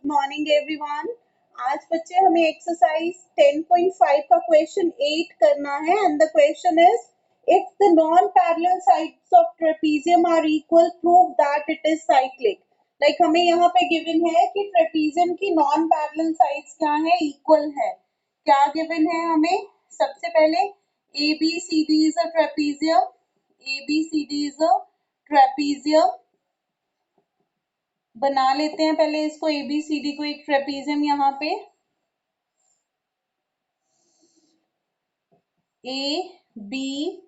Morning everyone. आज बच्चे हमें एक्सरसाइज 10.5 का क्वेश्चन 8 करना है and the question is if the non parallel sides of trapezium are equal prove that it is cyclic. Like हमें यहाँ पे गिवन है कि ट्रेपीजियम की नॉन पैरेलल साइड्स क्या है, इक्वल है। क्या गिवन है हमें? सबसे पहले ABCD is a trapezium, ABCD is a trapezium. बना लेते हैं पहले इसको ABCD को एक ट्रेपीजियम। यहाँ पे ABCD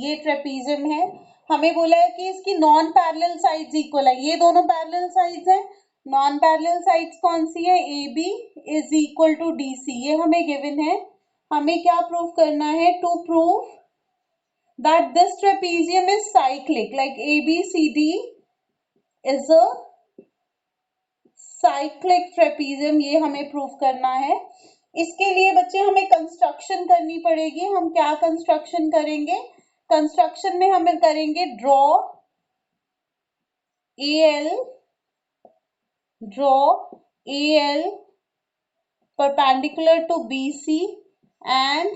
ये ट्रेपीजियम है। हमें बोला है कि इसकी नॉन पैरेलल साइड्स इक्वल है। ये दोनों पैरेलल साइड्स हैं। नॉन पैरेलल साइड्स कौन सी है? AB is equal to DC। ये हमें गिवन है। हमें क्या प्रूव करना है? To prove that this trapezium is cyclic, like ABCD is a cyclic trapezium. ये हमें प्रूव करना है। इसके लिए बच्चे हमें कंस्ट्रक्शन करनी पड़ेगी। हम क्या कंस्ट्रक्शन करेंगे? कंस्ट्रक्शन में हमें करेंगे draw AL perpendicular to BC and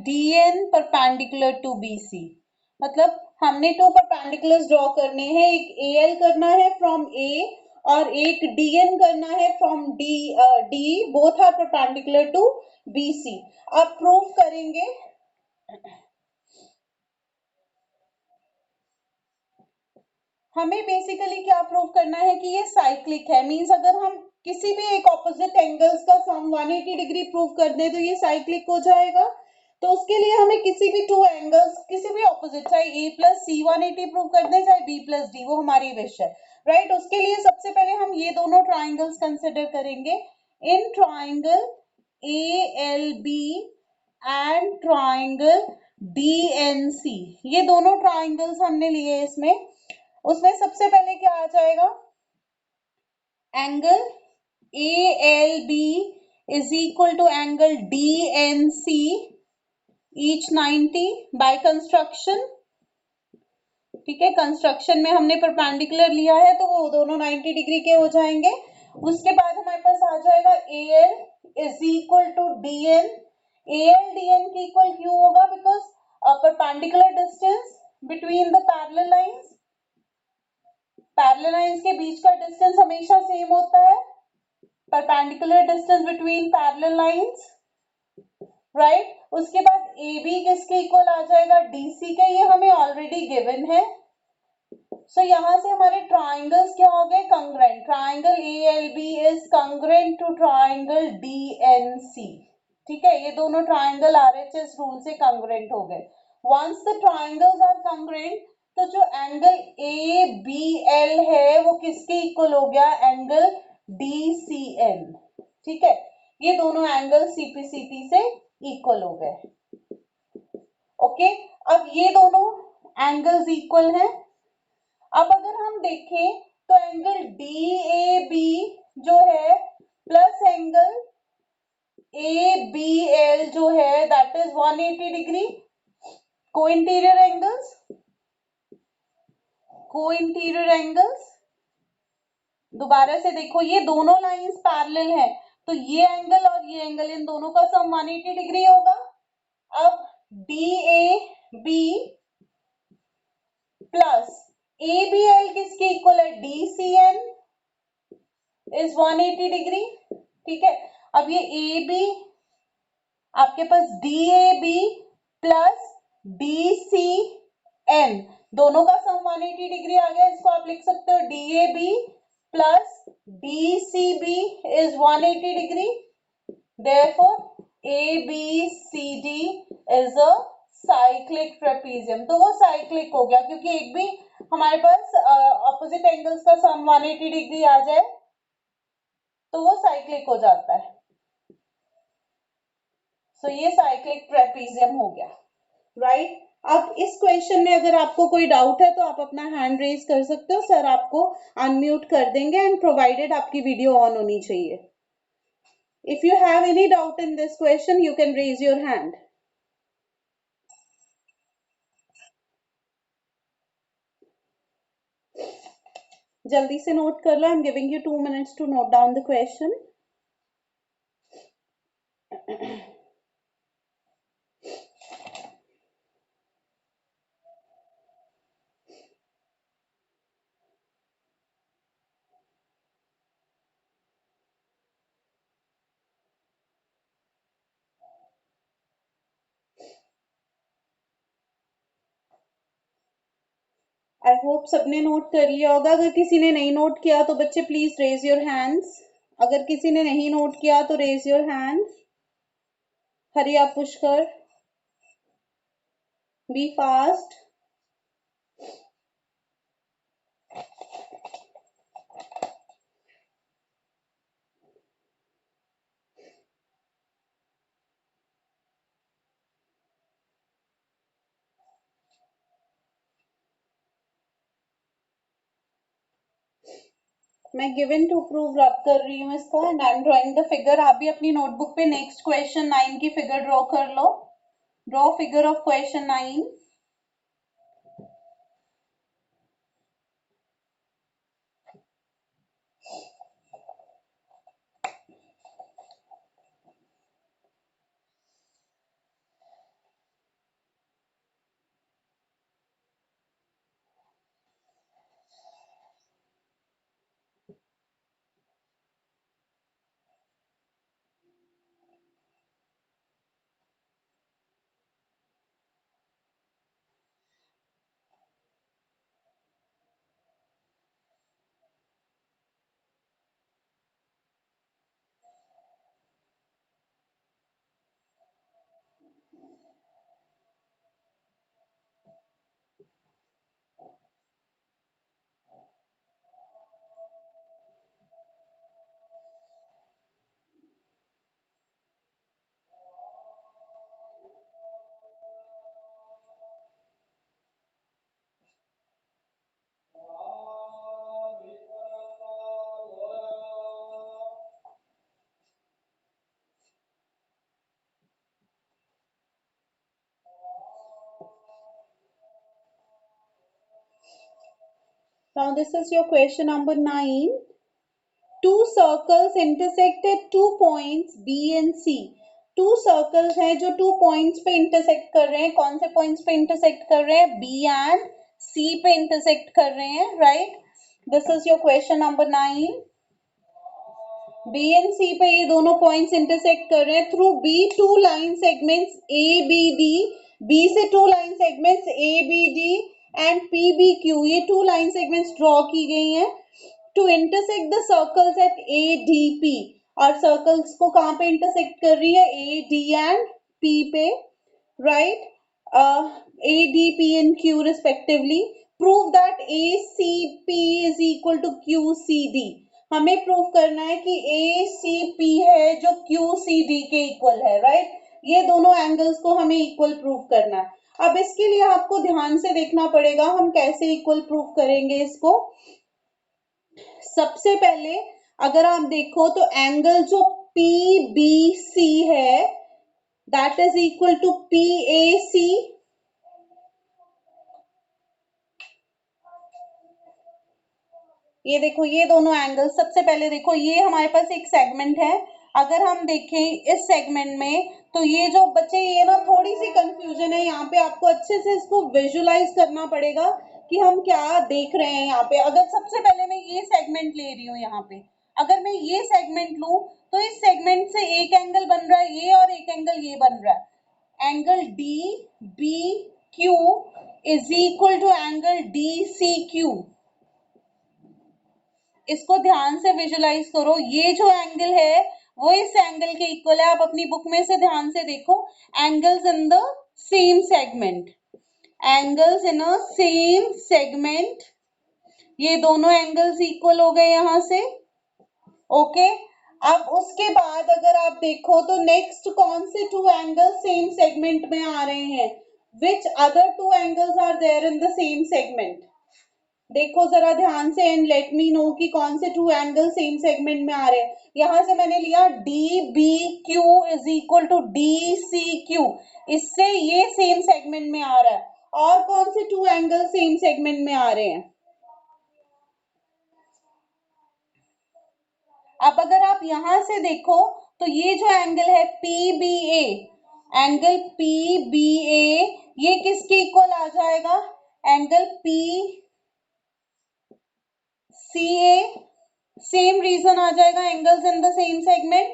DN perpendicular to BC। मतलब हमने टू परपेंडिकुलर्स ड्रॉ करने हैं। एक AL करना है फ्रॉम A और एक DN करना है from D। Both are perpendicular to BC। अब प्रूव करेंगे। हमें बेसिकली क्या प्रूव करना है कि ये साइक्लिक है। मींस अगर हम किसी भी एक ऑपोजिट एंगल्स का सम 180 डिग्री प्रूव कर दें तो ये साइक्लिक हो जाएगा। तो उसके लिए हमें किसी भी टू एंगल्स, किसी भी ऑपोजिट, चाहे A प्लस C 180 प्रूव कर दें, चाहे B प्लस D, वो हमारी विश है, राइट। उसके लिए सबसे पहले हम ये दोनों ट्राइंगल्स कंसिडर करेंगे। In triangle ALB and triangle DNC, ये दोनों ट्राइंगल्स हमने लिए इसमें। उसमें सबसे पहले क्या आ जाएगा? Angle ALB is equal to angle DNC each 90 by construction. ठीक है, कंस्ट्रक्शन में हमने परपेंडिकुलर लिया है तो वो दोनों 90 डिग्री के हो जाएंगे। उसके बाद हमारे पास आ जाएगा AL is equal to DN। AL DN की इक्वल क्यों होगा? Because perpendicular distance between the parallel lines, parallel lines के बीच का डिस्टेंस हमेशा सेम होता है। Perpendicular distance between parallel lines, right. उसके बाद AB किसके इक्वल आ जाएगा? DC के। ये हमें ऑलरेडी गिवन है। सो यहां से हमारे ट्राइंगल्स क्या हो गए? Congruent. Triangle ALB is congruent to triangle DNC। ठीक है, ये दोनों ट्राइंगल RHS रूल से कंग्रेंट हो गए। Once the triangles are congruent तो जो एंगल ABL है वो किसके इक्वल हो गया? Angle DCN। ठीक है, ये दोनों एंगल CPCP से इक्वल हो गए। ओके, अब ये दोनों एंगल्स इक्वल हैं। अब अगर हम देखें तो एंगल DAB जो है प्लस एंगल ABL जो है that is 180 degree. Co-interior angles दोबारा से देखो, ये दोनों लाइंस पैरेलल हैं तो ये एंगल और ये एंगल, इन दोनों का सम 180 डिग्री होगा। अब DAB प्लस ABL किसके इक्वल है? DCN is 180 degree. ठीक है, अब ये AB आपके पास DAB प्लस DCN दोनों का सम 180 डिग्री आ गया। इसको आप लिख सकते हो DAB plus DCB is 180 degree. Therefore ABCD is a cyclic trapezium। तो वो साइक्लिक हो गया क्योंकि एक भी हमारे पास ऑपोजिट एंगल्स का सम 180 डिग्री आ जाए तो वो साइक्लिक हो जाता है। सो ये साइक्लिक ट्रेपीजियम हो गया, राइट। अब इस क्वेश्चन में अगर आपको कोई डाउट है तो आप अपना हैंड रेज कर सकते हो, सर आपको अनम्यूट कर देंगे एंड प्रोवाइडेड आपकी वीडियो ऑन होनी चाहिए। If you have any doubt in this question, you can raise your hand. जल्दी से नोट कर लो. I am giving you 2 minutes to note down the question. I hope सबने नोट कर लिया होगा. अगर किसी ने नहीं नोट किया तो बच्चे प्लीज रेज योर हैंड्स. अगर किसी ने नहीं नोट किया तो raise your hands. Hurry up Pushkar, be fast. मैं गिवन टू प्रूव रब कर रही हूँ इसको and I am drawing the figure. आप भी अपनी नोटबुक पे नेक्स्ट क्वेश्चन 9 की फिगर ड्रॉ कर लो. Draw figure of question 9. Now this is your question number 9. Two circles intersect at 2 points B and C. Two circles हैं जो 2 points पे intersect कर रहे हैं. कौन से points पे intersect कर रहे हैं? B and C पे intersect कर रहे हैं, right? This is your question number 9. B and C पे ये दोनों points intersect कर रहे हैं. Through B, two line segments ABD. B से two line segments ABD and PBQ. ये two line segments draw की गई हैं. To intersect the circles at ADP. और circles को कहाँ पे intersect कर रही है? AD and P पे, right? ADP and Q respectively. Prove that ACP is equal to QCD. हमें प्रूव करना है कि ACP है जो QCD के इक्वल है, राइट? ये दोनों एंगल्स को हमें इक्वल प्रूव करना है. अब इसके लिए आपको ध्यान से देखना पड़ेगा हम कैसे इक्वल प्रूव करेंगे इसको. सबसे पहले अगर आप देखो तो एंगल जो PBC है that is equal to PAC. ये देखो ये दोनों एंगल. सबसे पहले देखो ये हमारे पास एक सेगमेंट है. अगर हम देखें इस सेगमेंट में तो ये जो बच्चे ये ना थोड़ी सी कंफ्यूजन है यहाँ पे. आपको अच्छे से इसको विजुलाइज करना पड़ेगा कि हम क्या देख रहे हैं यहाँ पे. अगर सबसे पहले मैं ये सेगमेंट ले रही हूँ यहाँ पे, अगर मैं ये सेगमेंट लूं तो इस सेगमेंट से एक एंगल बन रहा है ये और एक एंगल ये बन रहा है. Angle DBQ is equal to angle DCQ. इसको ध्यान से विजुलाइज करो. ये जो एंगल है वो इस एंगल के इक्वल है. आप अपनी बुक में से ध्यान से देखो. Angles in the same segment, angles in a same segment. ये दोनों एंगल्स इक्वल हो गए यहां से. ओके अब उसके बाद अगर आप देखो तो नेक्स्ट कौन से टू एंगल्स सेम सेगमेंट में आ रहे हैं? Which other two angles are there in the same segment? देखो जरा ध्यान से एंड लेट मी नो कि कौन से टू एंगल सेम सेगमेंट में आ रहे हैं. यहां से मैंने लिया DBQ is equal to DCQ. इससे ये सेम सेगमेंट में आ रहा है. और कौन से टू एंगल सेम सेगमेंट में आ रहे हैं? अब अगर आप यहां से देखो तो ये जो एंगल है PBA, एंगल PBA ये किसके इक्वल आ जाएगा? Angle PCA। सेम रीजन आ जाएगा, angles in the same segment.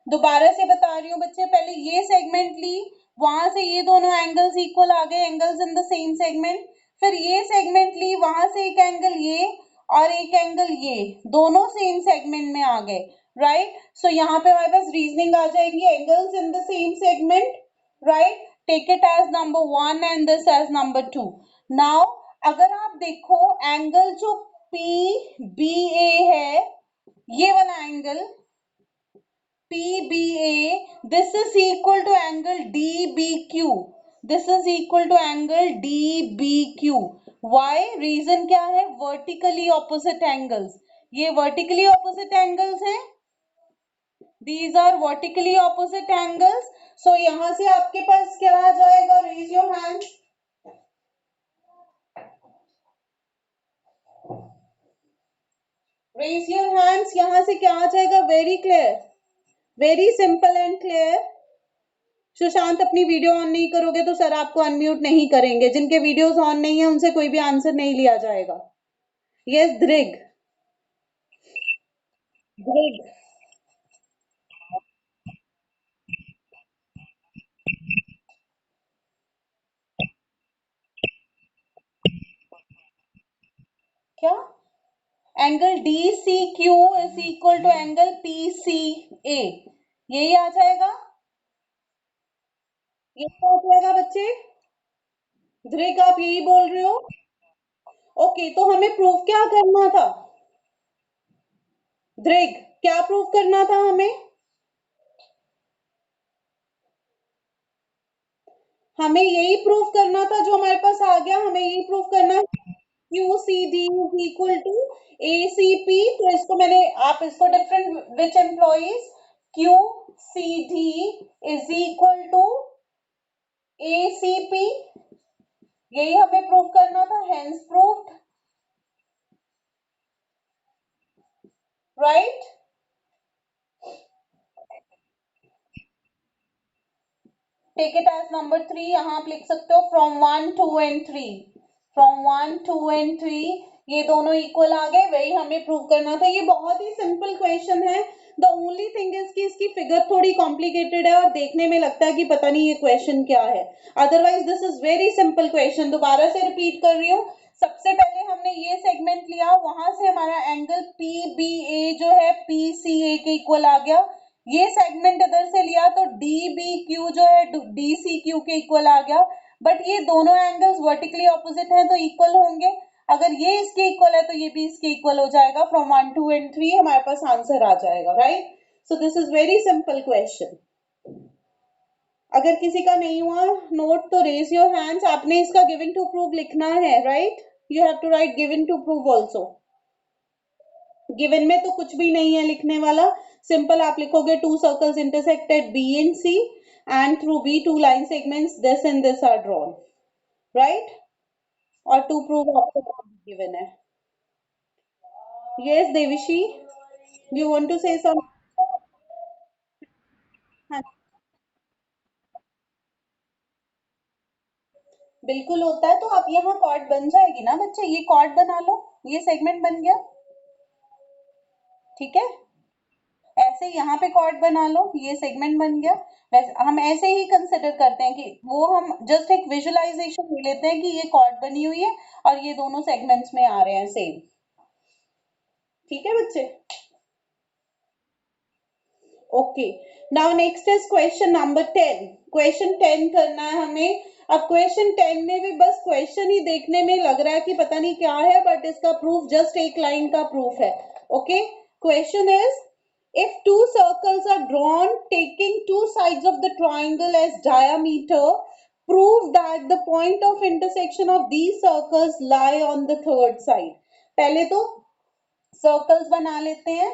दोबारा से बता रही हूँ बच्चे, पहले ये सेगमेंट ली, वहां से ये दोनों एंगल्स इक्वल आ गए, angles in the same segment. फिर ये सेगमेंट ली, वहां से एक एंगल ये और एक एंगल ये, दोनों सेम सेगमेंट में आ गए, राइट। सो यहाँ पे हमारे पास रीजनिंग आ जाएगी, angles in the same segment, right. Take it as number 1 and this as number 2। Now अगर आप देखो एंगल जो PBA है, ये वाला angle PBA, this is equal to angle DBQ, this is equal to angle DBQ। why? Reason क्या है? Vertically opposite angles, ये वर्टिकली ऑपोजिट एंगल्स हैं, these are vertically opposite angles। so यहां से आपके पास क्या आ जाएगा? raise your hand, raise your hands। यहां से क्या आ जाएगा? Very clear, very simple and clear. Sushant अपनी वीडियो ऑन नहीं करोगे तो सर आपको अनम्यूट नहीं करेंगे, जिनके वीडियोस ऑन नहीं है उनसे कोई भी आंसर नहीं लिया जाएगा। यस दृग, दृग क्या? Angle DCQ is equal to angle PCA, यही आ जाएगा, ये क्या हो जाएगा बच्चे? दृग आप यही बोल रहे हो? ओके, तो हमें प्रूफ क्या करना था? दृग क्या प्रूफ करना था हमें? हमें यही प्रूफ करना था जो हमारे पास आ गया, हमें यही प्रूफ करना है QCD is equal to ACP। तो इसको मैंने, आप इसको different which employs, QCD is equal to ACP, यही हमें प्रूफ करना था, hence proved, right. Take it as number 3, यहां आप लिख सकते हो फ्रॉम 1 2 एंड 3, फ्रॉम 1 2 एंड 3 ये दोनों इक्वल आ गए, वही हमें प्रूव करना था। ये बहुत ही सिंपल क्वेश्चन है। द ओनली थिंग इज कि इसकी फिगर थोड़ी कॉम्प्लिकेटेड है और देखने में लगता है कि पता नहीं ये क्वेश्चन क्या है, otherwise this is very simple question. दोबारा से रिपीट कर रही हूँ, सबसे पहले हमने ये सेगमेंट लिया, वहां से हमारा एंगल PBA जो है PCA के इक्वल आ गया, ये सेगमेंट इधर से लिया तो DBQ जो है DCQ के इक्वल आ गया, बट ये दोनों एंगल्स वर्टिकली ऑपोजिट हैं तो इक्वल होंगे, अगर ये इसके इक्वल है तो ये भी इसके इक्वल हो जाएगा, फ्रॉम 1 2 एंड 3 हमारे पास आंसर आ जाएगा, right. So this is very simple question. अगर किसी का नहीं हुआ नोट तो रेज योर हैंड्स, आपने इसका गिवन टू प्रूव लिखना है, right, you have to write given to prove also. Given में तो कुछ भी नहीं है लिखने वाला, सिंपल आप लिखोगे to circles intersected B and C and through B two line segments this and this are drawn, right। और टू प्रूव आपको गिवन है। यस देविशी, यू वांट टू से सम? हाँ, बिल्कुल होता है, तो आप यहाँ कॉर्ड बन जाएगी ना बच्चे, ये कॉर्ड बना लो, ये सेगमेंट बन गया, ठीक है। ऐसे यहाँ पे कॉर्ड बना लो, ये सेगमेंट बन गया। वैसे हम ऐसे ही कंसिडर करते हैं कि वो हम जस्ट एक विजुअलाइजेशन ले लेते हैं कि ये कॉर्ड बनी हुई है और ये दोनों सेगमेंट्स में आ रहे हैं सेम, ठीक है बच्चे। Okay, now next is question number 10। Question 10 करना है हमें। अब क्वेश्चन 10 में भी बस क्वेश्चन ही देखने में लग रहा है कि पता नहीं क्या है, बट इसका प्रूफ जस्ट एक लाइन का प्रूफ है। Okay, question is if two circles are drawn taking two sides of the triangle as diameter, prove that the point of intersection of these circles lie on the third side। पहले तो circles बना लेते हैं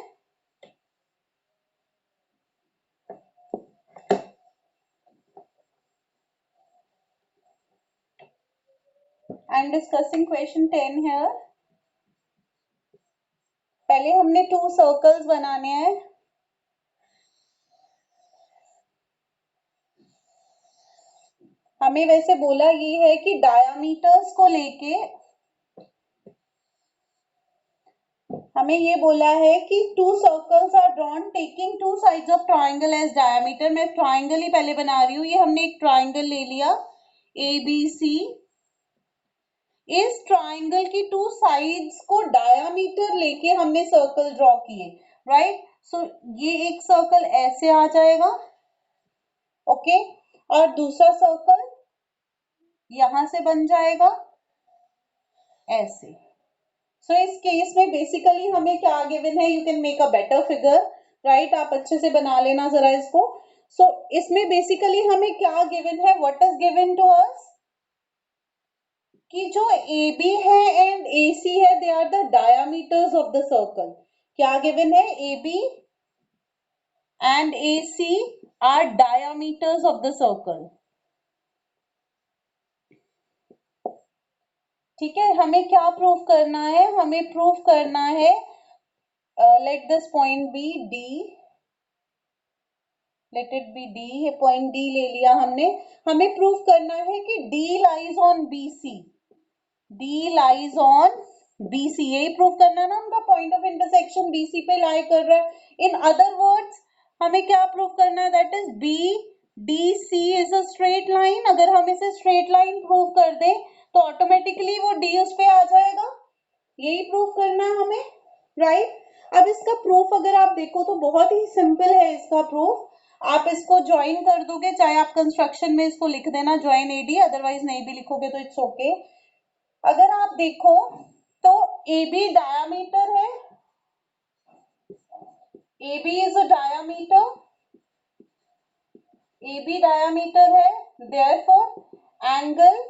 I am discussing question 10 here। पहले हमने 2 circles बनाने हैं। हमें वैसे बोला ये है कि डायामीटर्स को लेके हमें ये बोला है कि 2 circles are drawn taking 2 sides of triangle as diameter. मैं ट्राइंगल ही पहले बना रही हूँ। ये हमने एक ट्राइंगल ले लिया ABC। इस ट्राइंगल की 2 साइड्स को डायामीटर लेके हमने सर्कल ड्रॉ किए, राइट। सो ये एक सर्कल ऐसे आ जाएगा, ओके। और दूसरा सर्कल यहां से बन जाएगा ऐसे। सो इस केस में बेसिकली हमें क्या गिवन है, you can make a better figure, right. आप अच्छे से बना लेना जरा इसको। सो इसमें बेसिकली हमें क्या गिवन है, what is given to us, कि जो AB है एंड AC है, they are the diameters of the circle. क्या गिवन है, AB and AC are diameters of the circle. ठीक है, हमें क्या प्रूफ करना है, हमें प्रूफ करना है, let this point be D, let it be D, ये पॉइंट D ले लिया हमने। हमें प्रूफ करना है कि D lies on BC, D lies on BC, यही प्रूफ करना है ना, उनका पॉइंट ऑफ इंटरसेक्शन BC पे लाई कर रहा है। इन अदर वर्ड्स हमें क्या प्रूफ करना है, that is BDC is a straight line. अगर हम इसे स्ट्रेट लाइन प्रूव कर दें तो ऑटोमेटिकली वो D उस पे आ जाएगा, यही प्रूफ करना है हमें, राइट। अब इसका प्रूफ अगर आप देखो तो बहुत ही सिंपल है इसका प्रूफ। आप इसको ज्वाइन कर दोगे, चाहे आप कंस्ट्रक्शन में इसको लिख देना ज्वाइन AD, अदरवाइज नहीं भी लिखोगे तो इट्स ओके। अगर आप देखो तो AB डायामीटर है, AB is a diameter, AB diameter है, देयरफॉर एंगल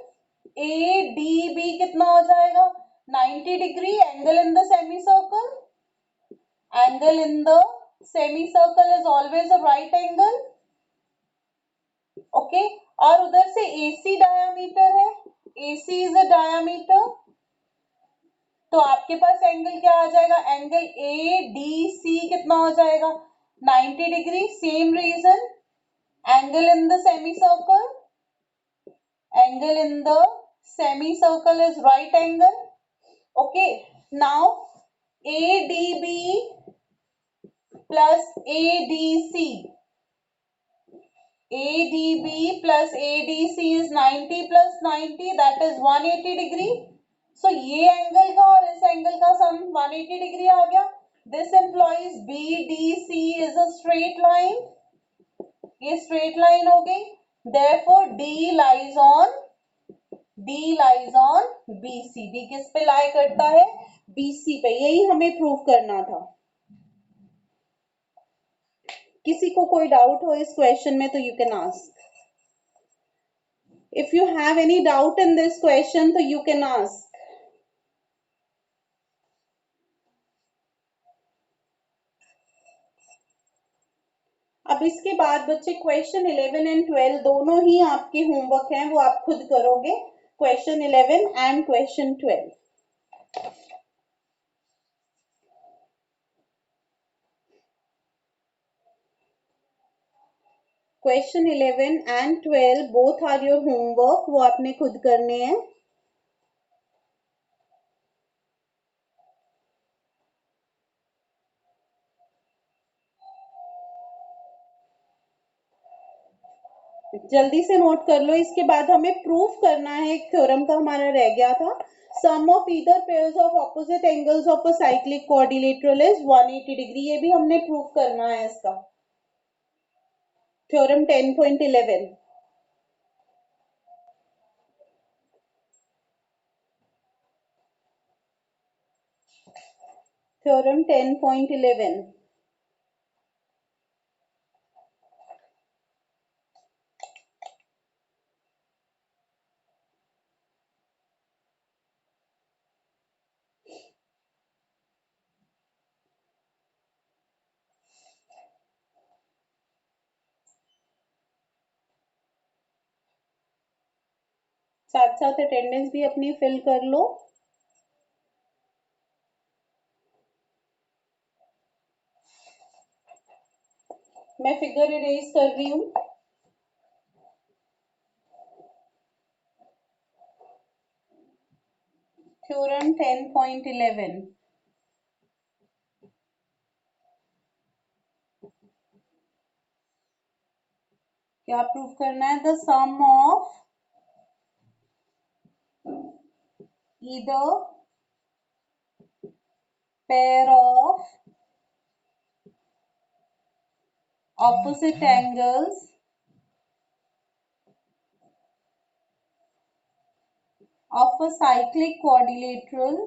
ADB कितना हो जाएगा, 90 degree. Angle in the semi circle, angle in the semicircle is always a right angle, okay। और उधर से AC diameter है, AC is a diameter, तो आपके पास एंगल क्या आ जाएगा, एंगल ADC कितना हो जाएगा, 90 degree. Same reason, angle in the semicircle, angle in the semicircle is right angle, okay। Now ADB plus ADC, ADB plus ADC is 90 plus 90, that is 180 degree. So ये angle का और इस angle का सम 180 degree आ गया। This implies BDC is a straight line, ये straight line हो गई। Therefore D lies on BC। D किस पे लाई करता है, BC पे। यही हमें प्रूव करना था। किसी को कोई डाउट हो इस क्वेश्चन में तो you can ask. If you have any doubt in this question, so you can ask. अब इसके बाद बच्चे क्वेश्चन 11 एंड 12 दोनों ही आपके होमवर्क हैं, वो आप खुद करोगे, question 11 and question 12। Question 11 and 12 both are your homework, वो आपने खुद करने हैं। जल्दी से नोट कर लो। इसके बाद हमें प्रूफ करना है, एक थ्योरम का हमारा रह गया था, sum of either pairs of opposite angles of a cyclic quadrilateral is 180 degree. ये भी हमने प्रूफ करना है इसका, थ्योरम 10.11। थ्योरम 10.11। साथ साथ अटेंडेंस भी अपनी फिल कर लो। मैं फिगर इरेज कर रही हूँ। थ्योरम 10.11, क्या प्रूव करना है? The sum of either pair of opposite angles of a cyclic quadrilateral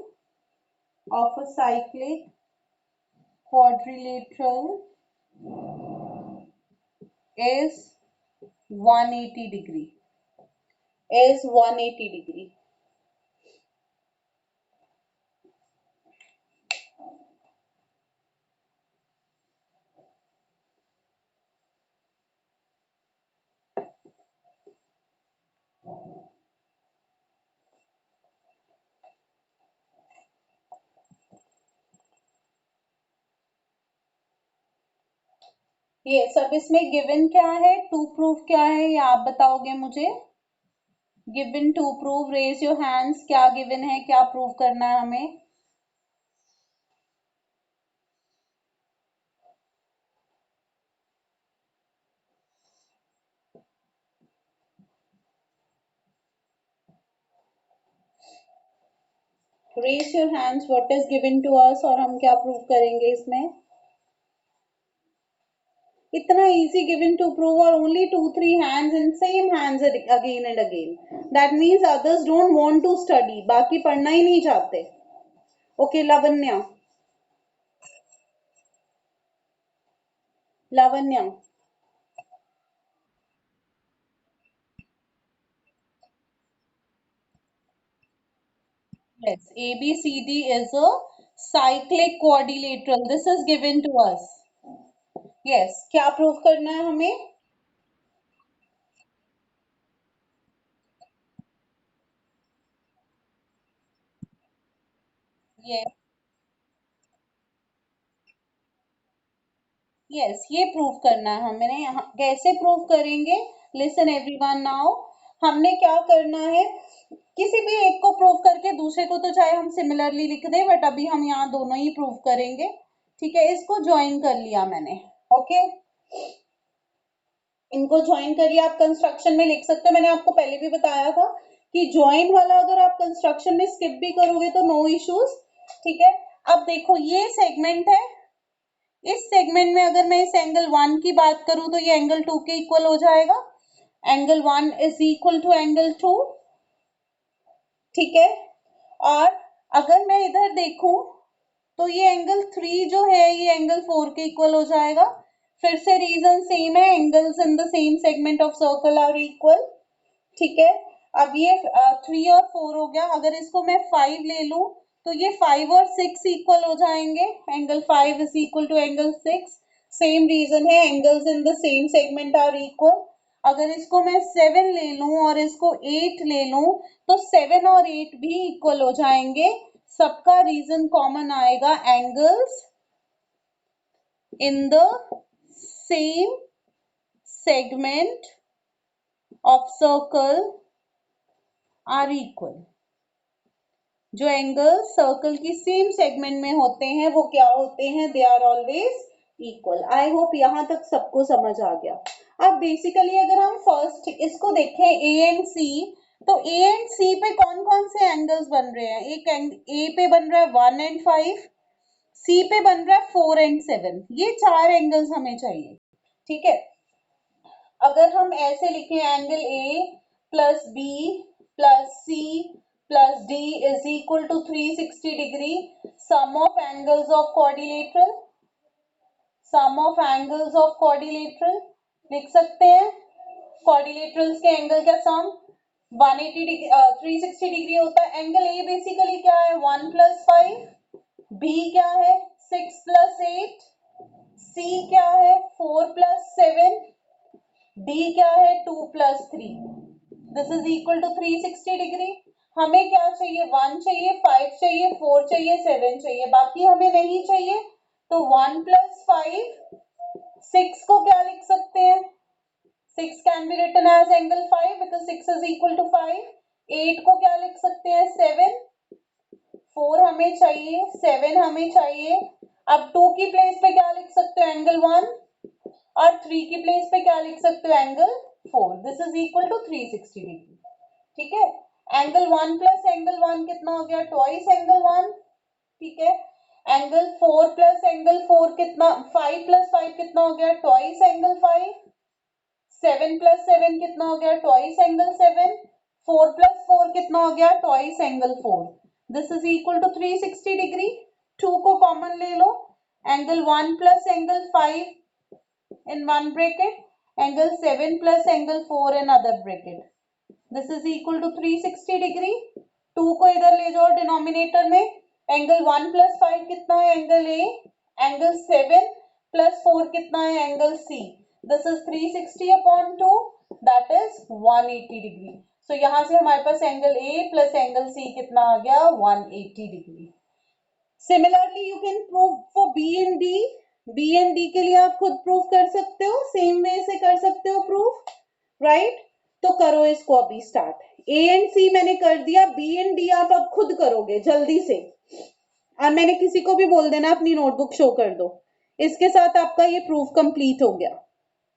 is 180 degree. ये सब इसमें गिवन क्या है, टू प्रूफ क्या है, ये आप बताओगे मुझे। Given to proof, raise your hands, क्या गिवन है, क्या प्रूव करना है हमें? Raise your hands, what is given to us, और हम क्या प्रूव करेंगे इसमें? इतना इजी गिवन टू प्रूव, और only 2-3 hands and same hands again and again. That means others don't want to study, बाकी पढ़ना ही नहीं चाहते. Okay, Lavanya. Yes, ABCD is a cyclic quadrilateral. This is given to us. Yes, क्या prove करना है हमें? Yes, yes, ये prove करना है हमें। कैसे प्रूव करेंगे? Listen everyone now. हमने क्या करना है, किसी भी एक को प्रूव करके दूसरे को तो चाहे हम सिमिलरली लिख दें, बट अभी हम यहाँ दोनों ही प्रूव करेंगे। ठीक है, इसको ज्वाइन कर लिया मैंने। ओके, इनको ज्वाइन करिए। आप कंस्ट्रक्शन में लिख सकते हो, मैंने आपको पहले भी बताया था कि ज्वाइन वाला अगर आप कंस्ट्रक्शन में स्किप भी करोगे तो नो इश्यूज। ठीक है, अब देखो ये सेगमेंट है, इस सेगमेंट में अगर मैं इस एंगल 1 की बात करूं तो ये एंगल 2 के इक्वल हो जाएगा। Angle 1 is equal to angle 2। ठीक है, और अगर मैं इधर देखूं तो ये एंगल 3 जो है ये एंगल 4 के इक्वल हो जाएगा। फिर से रीजन सेम है, angles in the same segment of circle are equal. ठीक है, अब ये 3 और 4 हो गया। अगर इसको मैं 5 ले लूं तो ये 5 और 6 इक्वल हो जाएंगे। Angle 5 is equal to angle 6। Same reason है, angles in the same segment are equal. अगर इसको मैं 7 ले लूं और इसको 8 ले लूं तो 7 और 8 भी इक्वल हो जाएंगे। सबका रीजन कॉमन आएगा, angles in the same segment of circle are equal। जो एंगल सर्कल की सेम सेगमेंट में होते हैं वो क्या होते हैं? They are always equal. I hope यहाँ तक सबको समझ आ गया। अब बेसिकली अगर हम फर्स्ट इसको देखें ए एंड सी, तो ए एंड सी पे कौन कौन से एंगल्स बन रहे हैं? एक ए पे बन रहा है 1 and 5, सी पे बन रहा है 4 and 7। ये 4 एंगल्स हमें चाहिए। ठीक है, अगर हम ऐसे लिखें angle A plus B plus C plus D is equal to 360 degree, sum of angles of quadrilateral, लिख सकते हैं। क्वाड्रिलेटरल्स के एंगल का सम 180 डिग्री 360 डिग्री होता है। एंगल ए बेसिकली क्या है? 1 प्लस 5, बी क्या है? 6 प्लस 8, सी क्या है? 4 प्लस 7, डी क्या है? 2 plus 3। This is equal to 360 degree. हमें क्या चाहिए? 1 चाहिए, 5 चाहिए, 4 चाहिए, 7 चाहिए, बाकी हमें नहीं चाहिए। तो 1 प्लस 5 6 को क्या लिख सकते हैं? 6 can be written as angle 5 because 6 is equal to 5. 8 को क्या लिख सकते हैं? 7. 4 हमें चाहिए, 7 हमें चाहिए. अब 2 की प्लेस पे क्या लिख सकते हो? एंगल 1. और 3 की प्लेस पे क्या लिख सकते हो? Angle 4. This is equal to 360 degree. ठीक है. एंगल 1 प्लस एंगल 1 कितना हो गया? Twice angle 1. ठीक है. एंगल 4 प्लस एंगल 4 कितना? 5 प्लस 5 कितना हो गया? Twice angle 5. 7 प्लस 7 कितना हो गया? Twice angle 7. 4 प्लस 4 कितना हो गया? Twice angle 4. This is equal to 360 degree. 2 को कॉमन ले लो. Angle 1 plus angle 5 in one bracket, angle 7 plus angle 4 in other bracket. This is equal to 360 degree. 2 को इधर ले जाओ डिनोमिनेटर में. एंगल 1 plus 5 कितना है? Angle A. एंगल 7 plus 4 कितना है? Angle C. This is 360 upon 2, that is 180 degree. So यहाँ से हमारे पास angle A plus angle C कितना आ गया? 180 degree. Similarly, you can prove for B and D. B and D के लिए आप खुद प्रूव कर सकते हो, सेम वे से कर सकते हो प्रूफ, राइट? तो करो इसको अभी स्टार्ट. A and C मैंने कर दिया, B and D आप अब खुद करोगे जल्दी से. और मैंने किसी को भी बोल देना अपनी नोटबुक शो कर दो. इसके साथ आपका ये प्रूफ कंप्लीट हो गया.